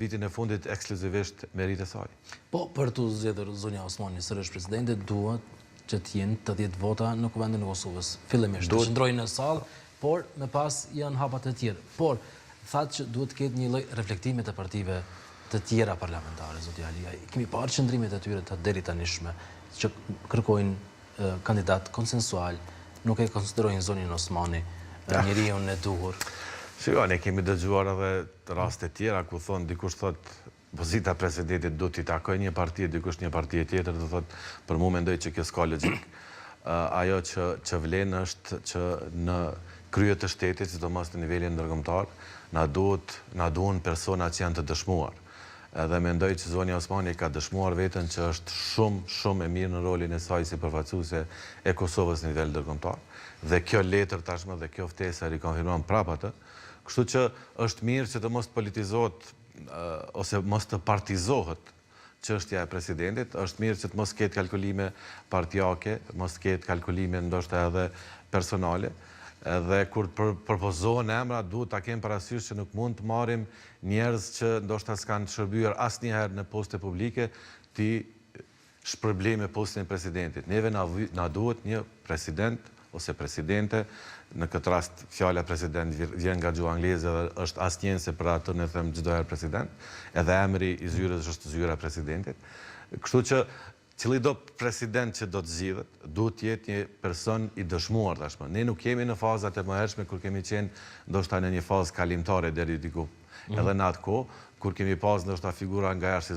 vitin e fundit ekskluzivisht merit e saj. Po, për të zgjedhur zonja Osmani sërish presidente, duhet që t'jenë 80 vota në Kuvendin e Kosovës. Fillimisht të qëndrojnë në sallë, por me pas janë hapat e tjerë. Por, thatë që duhet të ketë një lloj reflektimit të partive të tjera parlamentare, zotja Alia. Kemi parë qëndrimet e tyre të deri tanishme, që kërkojnë kandidat konsensual, nuk e konsiderojnë zonin Osmani njeriu e duhur. Shiko, ne kemi dëgjuar edhe raste tjera ku thonë dikush thotë pozita presidentit do t'i takoj një parti, dikush një parti tjetër, do thotë për mu mendoj që kjo s'ka logjik. Ajo që vlen është që në krye të shtetit, sidomos në nivelin ndërkombëtar, na duhen persona që janë të dëshmuar. Edhe mendoj që zonja Osmani ka dëshmuar veten që është shumë e mirë në rolin e saj si përfaqësuese e Kosovës në nivel ndërkombëtar. Dhe kjo letër tashmë dhe kjo ftesë rikonfirmon prapë atë. Kështu që është mirë që të mos politizohet ose mos të partizohet çështja e presidentit, është mirë që të mos ketë kalkulime partijake, mos ketë kalkulime ndoshta edhe personale. Edhe kur propozohen emra, duhet ta kemi parasysh që nuk mund të marrim njerëz që ndoshta s'kan shërbyer asnjëherë në poste publike, ti shpërblej me postin e presidentit. Neve na duhet një president ose presidente, në këtë rast fjala president vjen nga gjuha angleze dhe është asnjëse për atë ne them çdo herë president, edhe emri i zyrës është zyra e presidentit. Kështu që cilido president që do të zgjidhet, duhet të jetë një person i dëshmuar tashmë. Ne nuk jemi në fazat e mëhershme kur kemi qenë ndoshta në një fazë kalimtare deri diku. Edhe në atë kohë, kur kemi pas ndoshta figura nga jashtë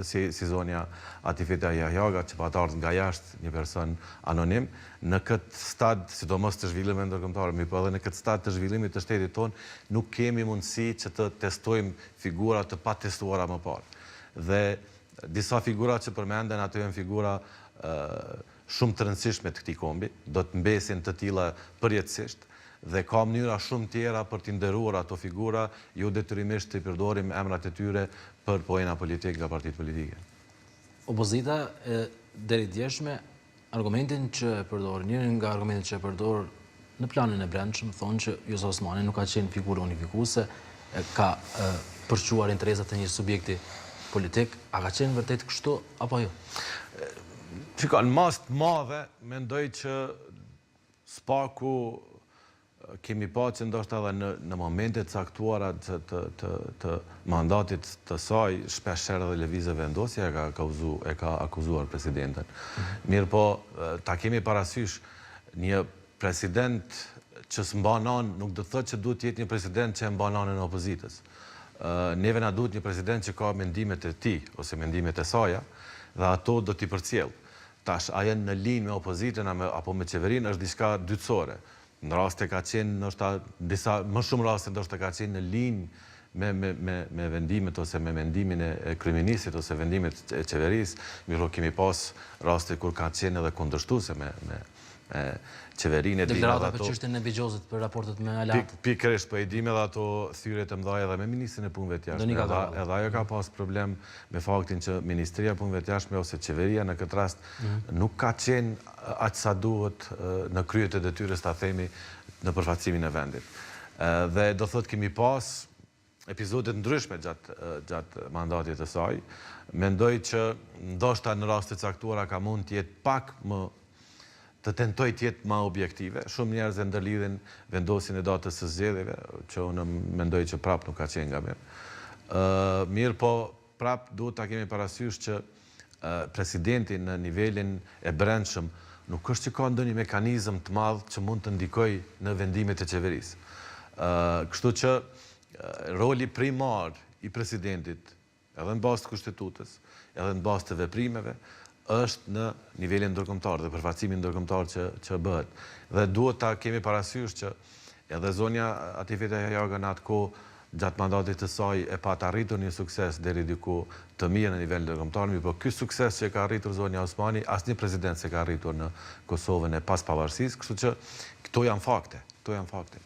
si zonja Atifeta Jahjaga, që patarët nga jashtë një person anonim, në këtë stad, sidomos të zhvillimit ndërkombëtar, po edhe në këtë stad të zhvillimit të shtetit tonë, nuk kemi mundësi që të testojmë figura të patestuara më parë. Dhe disa figura që përmenden ato janë figura shumë të rëndësishme të këtij kombi, do të mbesin të tilla përjetësisht. Dhe ka mënyra shumë tjera për t'i nderuar ato figura, jo detyrimisht të përdorim emrat e tyre për pojena politik nga partitë politike. Opozita deri djeshme argumentin që e përdor, njërin nga argumentet që e përdor në planin e brendshëm, thonë që Jozo Osmani nuk ka qenë figurë unifikuese, ka përquar interesat e një subjekti politik, a ka qenë vërtet kështu apo jo? Shiko, në mas të madhe, mendoj që spaku kemi pa që ndoshta edhe në momentet caktuara të mandatit të saj, shpeshherë dhe lëvizje vendosje e ka akuzuar presidenten. Mirë po, ta kemi parasysh një president që s'mban anë, nuk do të thotë që duhet të jetë një president që e mban anën e opozitës. Neve na duhet një president që ka mendimet e tij ose mendimet e saja dhe ato do t'i përcjell. Tash, a janë në linjë me opozitën apo me qeverinë është diçka dytësore. Në raste ka qenë, më shumë raste ndoshta ka qenë në linjë me vendimet ose me mendimin e kryeministit ose vendimet e qeverisë, mirë kemi pas raste kur ka qenë edhe kundërshtuese me qeverinë. Deklarata për çështjen e Bigjozit për raportet me Alatët. Pikërisht, po e dim edhe ato thyrje të mëdha edhe me ministrin e punëve të jashtme. Edhe ajo ka pas problem me faktin që Ministria e Punëve të Jashtme ose qeveria në këtë rast nuk ka qenë aq sa duhet në krye të detyrës ta themi në përfaqësimin e vendit. Dhe do thotë kemi pas epizode ndryshme gjatë mandatit të saj. Mendoj që ndoshta në raste caktuara ka mund të jetë pak më të tentoj të jetë më objektive. Shumë njerëz e ndërlidhin vendosjen e datës së zgjedhjeve, që unë mendoj që prap nuk ka qenë gabim. Mirë po, prap duhet ta kemi parasysh që presidenti në nivelin e brendshëm nuk është që ka ndonjë mekanizëm të madh që mund të ndikojë në vendimet e qeverisë. Kështu që roli primar i presidentit, edhe në bazë të kushtetutës, edhe në bazë të veprimeve, është në nivelin ndërkombëtar dhe përfaqësimin ndërkombëtar që bëhet. Dhe duhet ta kemi parasysh që edhe zonja Atifeta Jahjaga në atë kohë gjatë mandatit të saj e pa të arritur një sukses deri diku të mirë në nivel ndërkombëtar, por ky sukses që ka arritur zonja Osmani, asnjë president s'e ka arritur në Kosovën e pas pavarësisë, kështu që këto janë fakte.